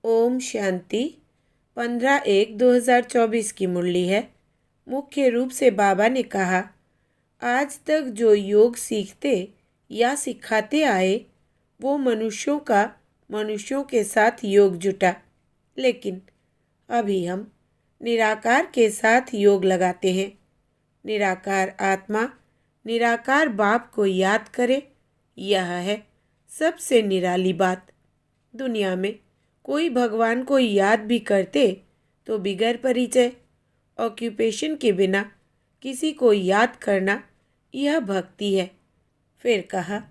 ओम शांति 15/1/2024 की मुरली है। मुख्य रूप से बाबा ने कहा, आज तक जो योग सीखते या सिखाते आए वो मनुष्यों के साथ योग जुटा, लेकिन अभी हम निराकार के साथ योग लगाते हैं। निराकार आत्मा निराकार बाप को याद करे, यह है सबसे निराली बात। दुनिया में कोई भगवान को याद भी करते तो बिगर परिचय ऑक्यूपेशन के बिना किसी को याद करना यह भक्ति है। फिर कहा,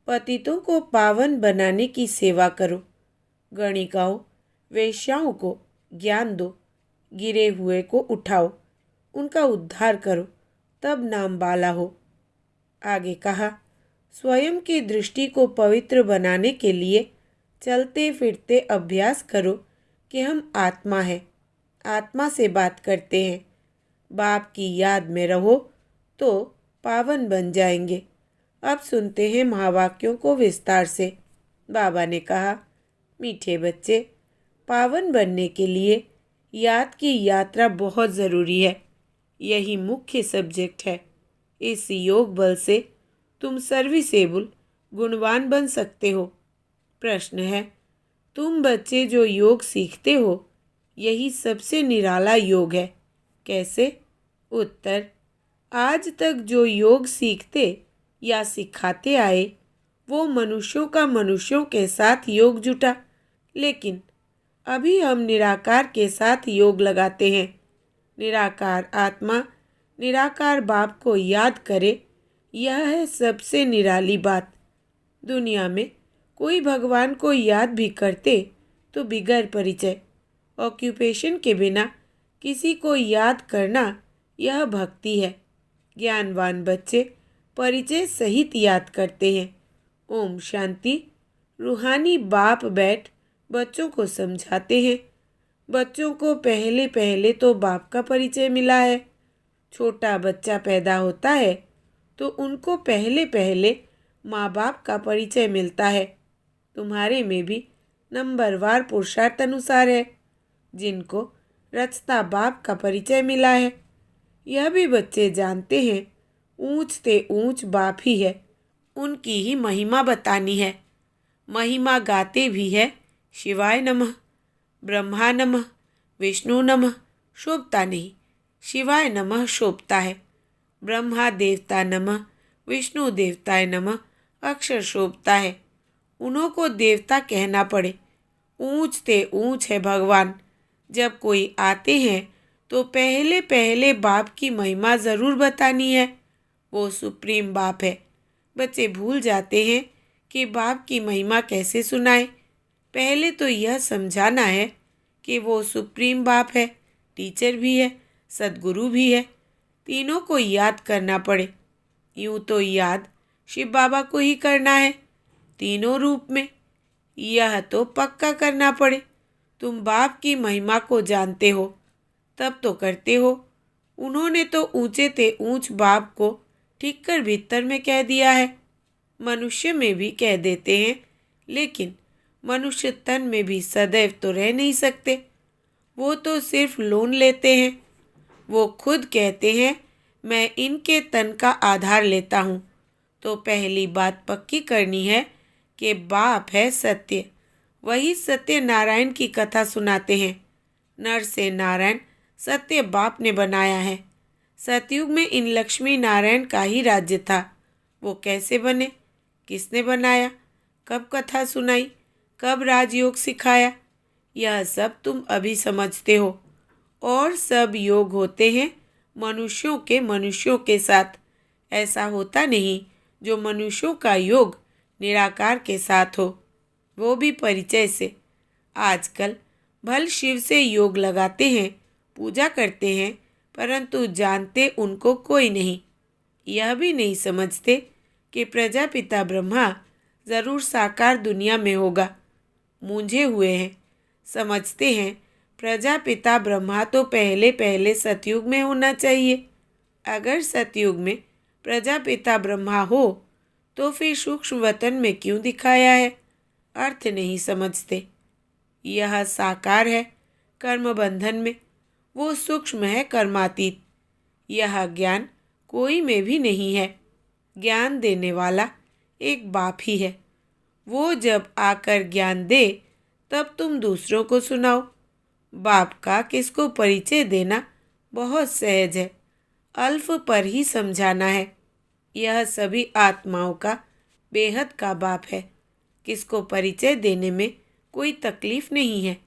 पतितों को पावन बनाने की सेवा करो, गणिकाओं वेश्याओं को ज्ञान दो, गिरे हुए को उठाओ, उनका उद्धार करो, तब नाम बाला हो। आगे कहा, स्वयं की दृष्टि को पवित्र बनाने के लिए चलते फिरते अभ्यास करो कि हम आत्मा हैं, आत्मा से बात करते हैं। बाप की याद में रहो तो पावन बन जाएंगे। अब सुनते हैं महावाक्यों को विस्तार से। बाबा ने कहा, मीठे बच्चे, पावन बनने के लिए याद की यात्रा बहुत ज़रूरी है। यही मुख्य सब्जेक्ट है। इस योग बल से तुम सर्विसेबल गुणवान बन सकते हो। प्रश्न है, तुम बच्चे जो योग सीखते हो यही सबसे निराला योग है, कैसे? उत्तर, आज तक जो योग सीखते या सिखाते आए वो मनुष्यों के साथ योग जुटा, लेकिन अभी हम निराकार के साथ योग लगाते हैं। निराकार आत्मा निराकार बाप को याद करे, यह है सबसे निराली बात। दुनिया में कोई भगवान को याद भी करते तो बिगर परिचय ऑक्यूपेशन के बिना किसी को याद करना यह भक्ति है। ज्ञानवान बच्चे परिचय सहित याद करते हैं। ओम शांति। रूहानी बाप बैठ बच्चों को समझाते हैं। बच्चों को पहले पहले तो बाप का परिचय मिला है। छोटा बच्चा पैदा होता है तो उनको पहले पहले माँ बाप का परिचय मिलता है। तुम्हारे में भी नंबरवार पुरुषार्थ अनुसार है, जिनको रचता बाप का परिचय मिला है। यह भी बच्चे जानते हैं, ऊंच ते ऊंच बाप ही है, उनकी ही महिमा बतानी है। महिमा गाते भी है, शिवाय नमः, ब्रह्मा नमः, विष्णु नमः शोभता नहीं, शिवाय नमः शोभता है। ब्रह्मा देवता नमः, विष्णु देवताय नमः अक्षर शोभता है। उन्हों को देवता कहना पड़े। ऊंच ते ऊंच है भगवान। जब कोई आते हैं तो पहले पहले बाप की महिमा ज़रूर बतानी है। वो सुप्रीम बाप है। बच्चे भूल जाते हैं कि बाप की महिमा कैसे सुनाए। पहले तो यह समझाना है कि वो सुप्रीम बाप है, टीचर भी है, सद्गुरु भी है। तीनों को याद करना पड़े। यूँ तो याद शिव बाबा को ही करना है, तीनों रूप में। यह तो पक्का करना पड़े। तुम बाप की महिमा को जानते हो तब तो करते हो। उन्होंने तो ऊंचे ते ऊंच बाप को ठीक कर भीतर में कह दिया है। मनुष्य में भी कह देते हैं, लेकिन मनुष्य तन में भी सदैव तो रह नहीं सकते। वो तो सिर्फ लोन लेते हैं। वो खुद कहते हैं, मैं इनके तन का आधार लेता हूँ। तो पहली बात पक्की करनी है कि बाप है सत्य। वही सत्य नारायण की कथा सुनाते हैं। नर से नारायण सत्य बाप ने बनाया है। सतयुग में इन लक्ष्मी नारायण का ही राज्य था। वो कैसे बने, किसने बनाया, कब कथा सुनाई, कब राजयोग सिखाया, यह सब तुम अभी समझते हो। और सब योग होते हैं मनुष्यों के साथ। ऐसा होता नहीं जो मनुष्यों का योग निराकार के साथ हो, वो भी परिचय से। आजकल भल शिव से योग लगाते हैं, पूजा करते हैं, परंतु जानते उनको कोई नहीं। यह भी नहीं समझते कि प्रजापिता ब्रह्मा ज़रूर साकार दुनिया में होगा। मूंझे हुए हैं। समझते हैं प्रजापिता ब्रह्मा तो पहले पहले सतयुग में होना चाहिए। अगर सतयुग में प्रजापिता ब्रह्मा हो तो फिर सूक्ष्म वतन में क्यों दिखाया है? अर्थ नहीं समझते। यह साकार है कर्म बंधन में, वो सूक्ष्म है कर्मातीत। यह ज्ञान कोई में भी नहीं है। ज्ञान देने वाला एक बाप ही है। वो जब आकर ज्ञान दे तब तुम दूसरों को सुनाओ। बाप का किसको परिचय देना बहुत सहज है, अल्फ पर ही समझाना है। यह सभी आत्माओं का बेहद का बाप है। किसको परिचय देने में कोई तकलीफ नहीं है,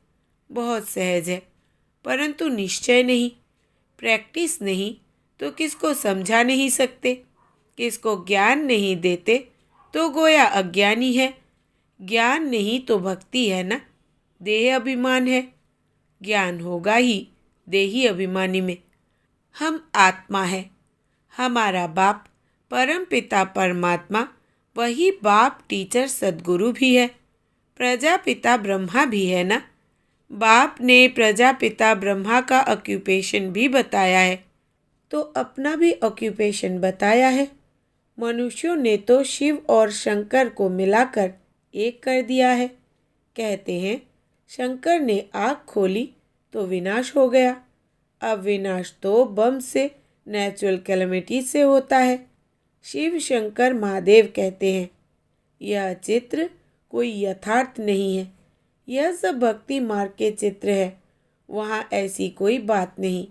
बहुत सहज है, परंतु निश्चय नहीं, प्रैक्टिस नहीं तो किसको समझा नहीं सकते। किसको ज्ञान नहीं देते तो गोया अज्ञानी है। ज्ञान नहीं तो भक्ति है ना, देह अभिमान है। ज्ञान होगा ही देही अभिमानी में। हम आत्मा है, हमारा बाप परम पिता परमात्मा वही बाप टीचर सद्गुरु भी है। प्रजापिता ब्रह्मा भी है ना। बाप ने प्रजापिता ब्रह्मा का ऑक्यूपेशन भी बताया है, तो अपना भी ऑक्यूपेशन बताया है। मनुष्यों ने तो शिव और शंकर को मिलाकर एक कर दिया है। कहते हैं शंकर ने आँख खोली तो विनाश हो गया। अब विनाश तो बम से, नेचुरल कैलेमिटी से होता है। शिव शंकर महादेव कहते हैं। यह चित्र कोई यथार्थ नहीं है, यह सब भक्ति मार्ग के चित्र है। वहाँ ऐसी कोई बात नहीं।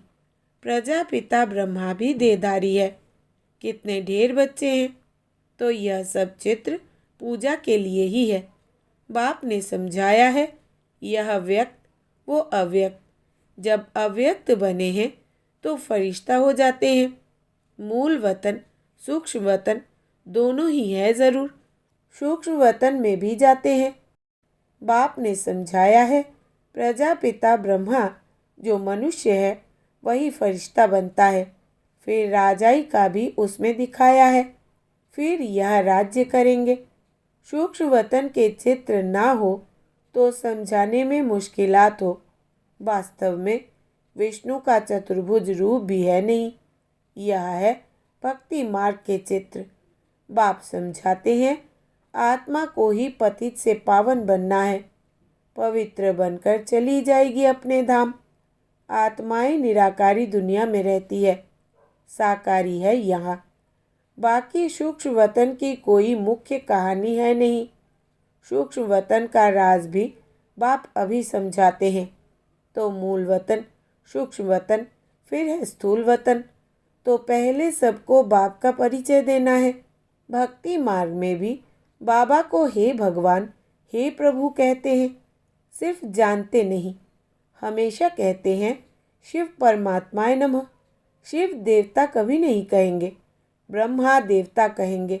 प्रजापिता ब्रह्मा भी देहधारी है, कितने ढेर बच्चे हैं, तो यह सब चित्र पूजा के लिए ही है। बाप ने समझाया है, यह व्यक्त वो अव्यक्त। जब अव्यक्त बने हैं तो फरिश्ता हो जाते हैं। मूल वतन सूक्ष्म वतन दोनों ही है ज़रूर, सूक्ष्म वतन में भी जाते हैं। बाप ने समझाया है, प्रजापिता ब्रह्मा जो मनुष्य है वही फरिश्ता बनता है। फिर राजाई का भी उसमें दिखाया है। फिर यह राज्य करेंगे। सूक्ष्म वतन के चित्र ना हो तो समझाने में मुश्किलात हो। वास्तव में विष्णु का चतुर्भुज रूप भी है नहीं। यह है भक्ति मार्ग के चित्र। बाप समझाते हैं, आत्मा को ही पतित से पावन बनना है। पवित्र बनकर चली जाएगी अपने धाम। आत्माएं निराकारी दुनिया में रहती है, साकारी है यहाँ। बाकी सूक्ष्म वतन की कोई मुख्य कहानी है नहीं। सूक्ष्म वतन का राज भी बाप अभी समझाते हैं। तो मूल वतन सूक्ष्म वतन, फिर है स्थूल वतन। तो पहले सबको बाप का परिचय देना है। भक्ति मार्ग में भी बाबा को हे भगवान, हे प्रभु कहते हैं, सिर्फ जानते नहीं। हमेशा कहते हैं शिव परमात्माय नमः। शिव देवता कभी नहीं कहेंगे, ब्रह्मा देवता कहेंगे।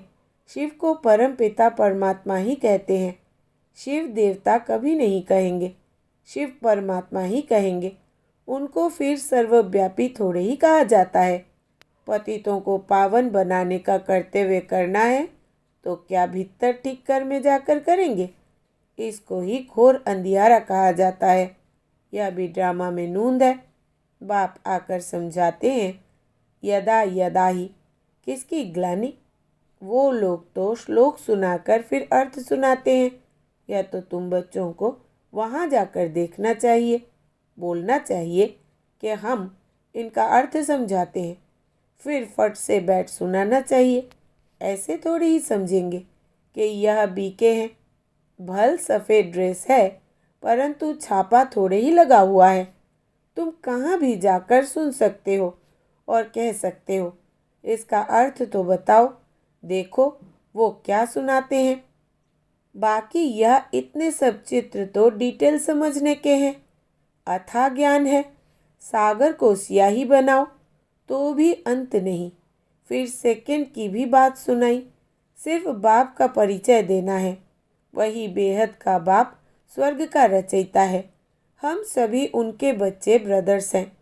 शिव को परम पिता परमात्मा ही कहते हैं। शिव देवता कभी नहीं कहेंगे, शिव परमात्मा ही कहेंगे। उनको फिर सर्वव्यापी थोड़े ही कहा जाता है। पतितों को पावन बनाने का कर्तव्य करना है तो क्या भीतर ठीक कर में जाकर करेंगे? इसको ही घोर अंधियारा कहा जाता है। यह भी ड्रामा में नूंद है। बाप आकर समझाते हैं, यदा यदा ही किसकी ग्लानि। वो लोग तो श्लोक सुनाकर फिर अर्थ सुनाते हैं। या तो तुम बच्चों को वहाँ जाकर देखना चाहिए, बोलना चाहिए कि हम इनका अर्थ समझाते हैं, फिर फट से बैठ सुनाना चाहिए। ऐसे थोड़ी ही समझेंगे कि यह बीके हैं। भल सफ़ेद ड्रेस है, परंतु छापा थोड़े ही लगा हुआ है। तुम कहाँ भी जाकर सुन सकते हो और कह सकते हो, इसका अर्थ तो बताओ, देखो वो क्या सुनाते हैं। बाकी यह इतने सब चित्र तो डिटेल समझने के हैं। अथाह ज्ञान है। सागर को स्याही बनाओ तो भी अंत नहीं। फिर सेकंड की भी बात सुनाई। सिर्फ बाप का परिचय देना है। वही बेहद का बाप स्वर्ग का रचयिता है। हम सभी उनके बच्चे ब्रदर्स हैं,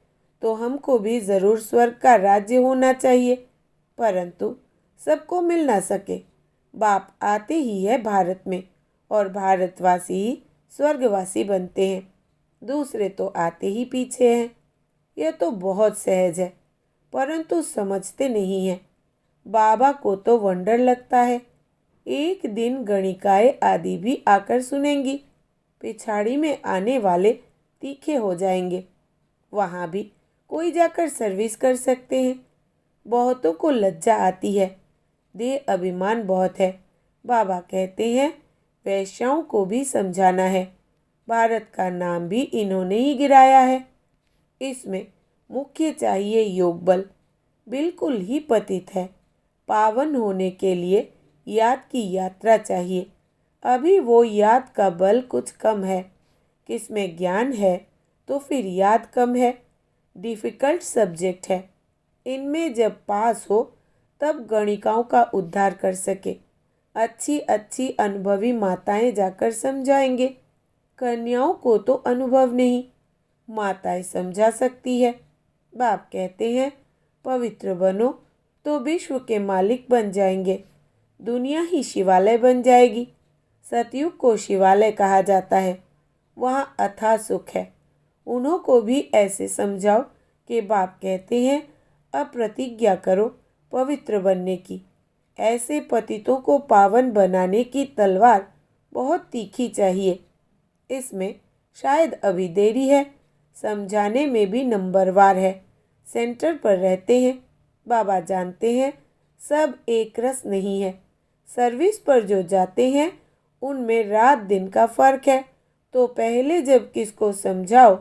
तो हमको भी ज़रूर स्वर्ग का राज्य होना चाहिए, परंतु सबको मिल ना सके। बाप आते ही है भारत में, और भारतवासी ही स्वर्गवासी बनते हैं। दूसरे तो आते ही पीछे हैं। यह तो बहुत सहज है, परंतु समझते नहीं हैं। बाबा को तो वंडर लगता है। एक दिन गणिकाएँ आदि भी आकर सुनेंगी। पिछाड़ी में आने वाले तीखे हो जाएंगे। वहाँ भी कोई जाकर सर्विस कर सकते हैं। बहुतों को लज्जा आती है, देह अभिमान बहुत है। बाबा कहते हैं वैश्याओं को भी समझाना है। भारत का नाम भी इन्होंने ही गिराया है। इसमें मुख्य चाहिए योग बल। बिल्कुल ही पतित है। पावन होने के लिए याद की यात्रा चाहिए। अभी वो याद का बल कुछ कम है। किसमें ज्ञान है तो फिर याद कम है। डिफ़िकल्ट सब्जेक्ट है। इनमें जब पास हो तब गणिकाओं का उद्धार कर सके। अच्छी अच्छी अनुभवी माताएं जाकर समझाएंगे। कन्याओं को तो अनुभव नहीं, माताएं समझा सकती है। बाप कहते हैं पवित्र बनो तो विश्व के मालिक बन जाएंगे। दुनिया ही शिवालय बन जाएगी। सतयुग को शिवालय कहा जाता है। वहाँ अथाह सुख है। उन्हों को भी ऐसे समझाओ कि बाप कहते हैं अब प्रतिज्ञा करो पवित्र बनने की। ऐसे पतितों को पावन बनाने की तलवार बहुत तीखी चाहिए। इसमें शायद अभी देरी है। समझाने में भी नंबरवार है। सेंटर पर रहते हैं। बाबा जानते हैं सब एक रस नहीं है। सर्विस पर जो जाते हैं उनमें रात दिन का फर्क है। तो पहले जब किसको समझाओ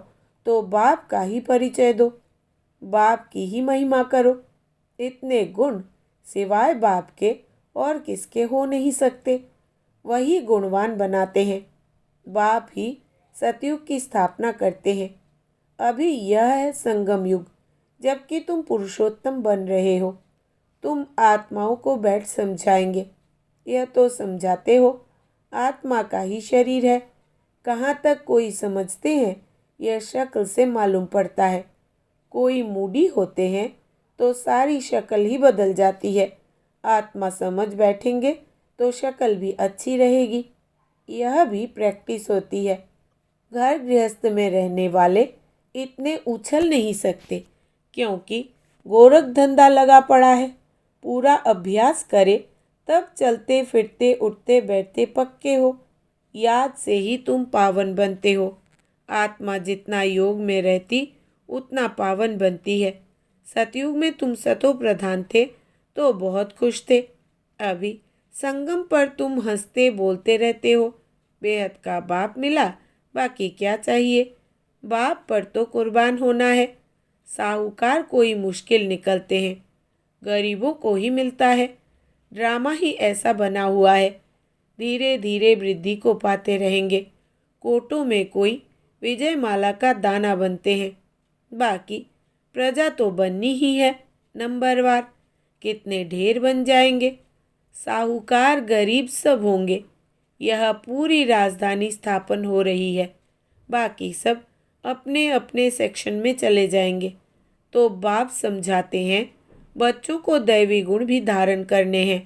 तो बाप का ही परिचय दो। बाप की ही महिमा करो। इतने गुण सिवाय बाप के और किसके हो नहीं सकते। वही गुणवान बनाते हैं। बाप ही सतयुग की स्थापना करते हैं। अभी यह है संगम युग, जबकि तुम पुरुषोत्तम बन रहे हो। तुम आत्माओं को बैठ समझाएंगे। यह तो समझाते हो आत्मा का ही शरीर है। कहाँ तक कोई समझते हैं यह शक्ल से मालूम पड़ता है। कोई मूडी होते हैं तो सारी शक्ल ही बदल जाती है। आत्मा समझ बैठेंगे तो शक्ल भी अच्छी रहेगी। यह भी प्रैक्टिस होती है। घर गृहस्थ में रहने वाले इतने उछल नहीं सकते, क्योंकि गोरख धंधा लगा पड़ा है। पूरा अभ्यास करे तब चलते फिरते उठते बैठते पक्के हो। याद से ही तुम पावन बनते हो। आत्मा जितना योग में रहती उतना पावन बनती है। सतयुग में तुम सतो प्रधान थे तो बहुत खुश थे। अभी संगम पर तुम हंसते बोलते रहते हो। बेहद का बाप मिला, बाकी क्या चाहिए। बाप पर तो कुर्बान होना है। साहूकार कोई मुश्किल निकलते हैं, गरीबों को ही मिलता है। ड्रामा ही ऐसा बना हुआ है। धीरे धीरे वृद्धि को पाते रहेंगे। कोटों में कोई विजय माला का दाना बनते हैं। बाकी प्रजा तो बननी ही है नंबरवार। कितने ढेर बन जाएंगे। साहूकार गरीब सब होंगे। यह पूरी राजधानी स्थापन हो रही है। बाकी सब अपने अपने सेक्शन में चले जाएंगे। तो बाप समझाते हैं बच्चों को दैवी गुण भी धारण करने हैं।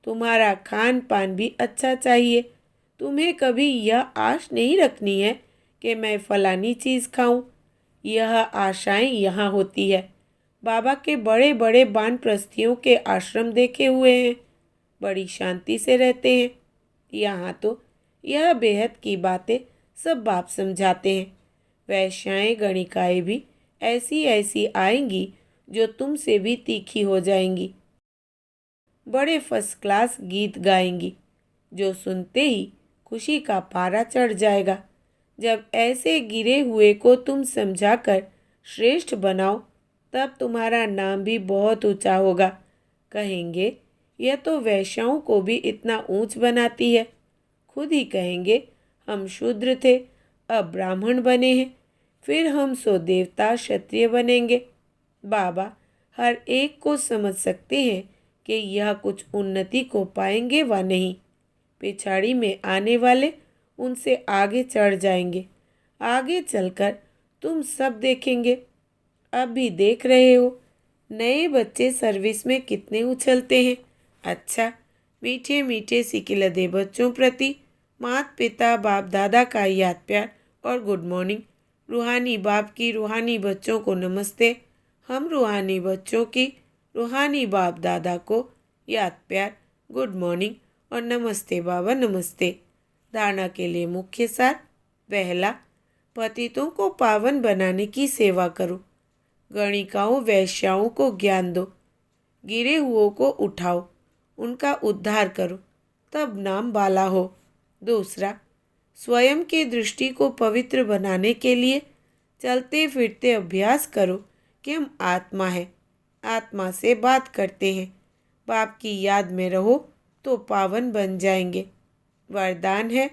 तुम्हारा खान पान भी अच्छा चाहिए। तुम्हें कभी यह आश नहीं रखनी है कि मैं फलानी चीज़ खाऊं। यह आशाएं यहाँ होती है। बाबा के बड़े बड़े वानप्रस्थियों के आश्रम देखे हुए हैं। बड़ी शांति से रहते हैं। यहाँ तो यह बेहद की बातें सब बाप समझाते हैं। वैश्याएं गणिकाएं भी ऐसी ऐसी आएंगी जो तुमसे भी तीखी हो जाएंगी। बड़े फर्स्ट क्लास गीत गाएंगी जो सुनते ही खुशी का पारा चढ़ जाएगा। जब ऐसे गिरे हुए को तुम समझाकर श्रेष्ठ बनाओ तब तुम्हारा नाम भी बहुत ऊंचा होगा। कहेंगे यह तो वैश्याओं को भी इतना ऊंच बनाती है। खुद ही कहेंगे हम शूद्र थे, अब ब्राह्मण बने हैं, फिर हम सो देवता क्षत्रिय बनेंगे। बाबा हर एक को समझ सकते हैं कि यह कुछ उन्नति को पाएंगे व नहीं। पिछाड़ी में आने वाले उनसे आगे चढ़ जाएंगे। आगे चलकर तुम सब देखेंगे। अब भी देख रहे हो नए बच्चे सर्विस में कितने उछलते हैं। अच्छा, मीठे मीठे सिकिलदे बच्चों प्रति माता पिता बाप दादा का याद प्यार और गुड मॉर्निंग। रूहानी बाप की रूहानी बच्चों को नमस्ते। हम रूहानी बच्चों की रूहानी बाप दादा को याद प्यार, गुड मॉर्निंग और नमस्ते बाबा नमस्ते। धारणा के लिए मुख्य सार। पहला, पतितों को पावन बनाने की सेवा करो। गणिकाओं वैश्याओं को ज्ञान दो। गिरे हुओं को उठाओ, उनका उद्धार करो, तब नाम बाला हो। दूसरा, स्वयं की दृष्टि को पवित्र बनाने के लिए चलते फिरते अभ्यास करो कि हम आत्मा है, आत्मा से बात करते हैं। बाप की याद में रहो तो पावन बन जाएंगे। वरदान है,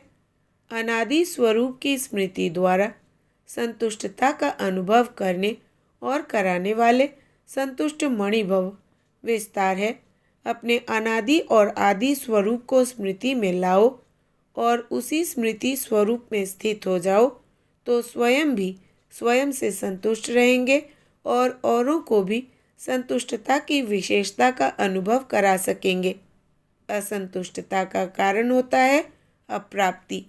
अनादि स्वरूप की स्मृति द्वारा संतुष्टता का अनुभव करने और कराने वाले संतुष्ट मणि भव। विस्तार है, अपने अनादि और आदि स्वरूप को स्मृति में लाओ और उसी स्मृति स्वरूप में स्थित हो जाओ तो स्वयं भी स्वयं से संतुष्ट रहेंगे और औरों को भी संतुष्टता की विशेषता का अनुभव करा सकेंगे। असंतुष्टता का कारण होता है अप्राप्ति।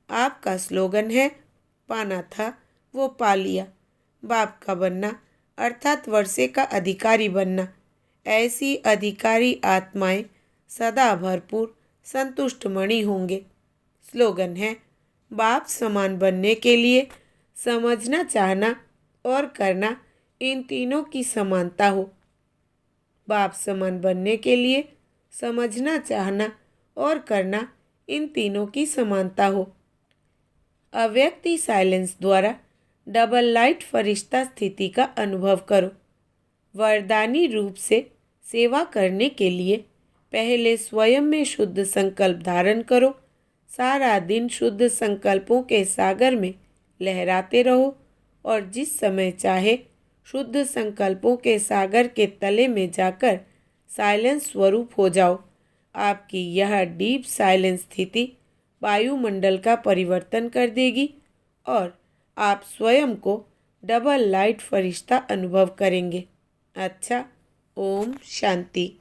आपका स्लोगन है, पाना था वो पा लिया। बाप का बनना अर्थात वर्षे का अधिकारी बनना। ऐसी अधिकारी आत्माएं सदा भरपूर संतुष्ट मणि होंगे। स्लोगन है, बाप समान बनने के लिए समझना, चाहना और करना, इन तीनों की समानता हो। बाप समान बनने के लिए समझना, चाहना और करना, इन तीनों की समानता हो। अव्यक्ति साइलेंस द्वारा डबल लाइट फरिश्ता स्थिति का अनुभव करो। वरदानी रूप से सेवा करने के लिए पहले स्वयं में शुद्ध संकल्प धारण करो। सारा दिन शुद्ध संकल्पों के सागर में लहराते रहो और जिस समय चाहे शुद्ध संकल्पों के सागर के तले में जाकर साइलेंस स्वरूप हो जाओ। आपकी यह डीप साइलेंस स्थिति वायुमंडल का परिवर्तन कर देगी और आप स्वयं को डबल लाइट फरिश्ता अनुभव करेंगे। अच्छा, ओम शांति।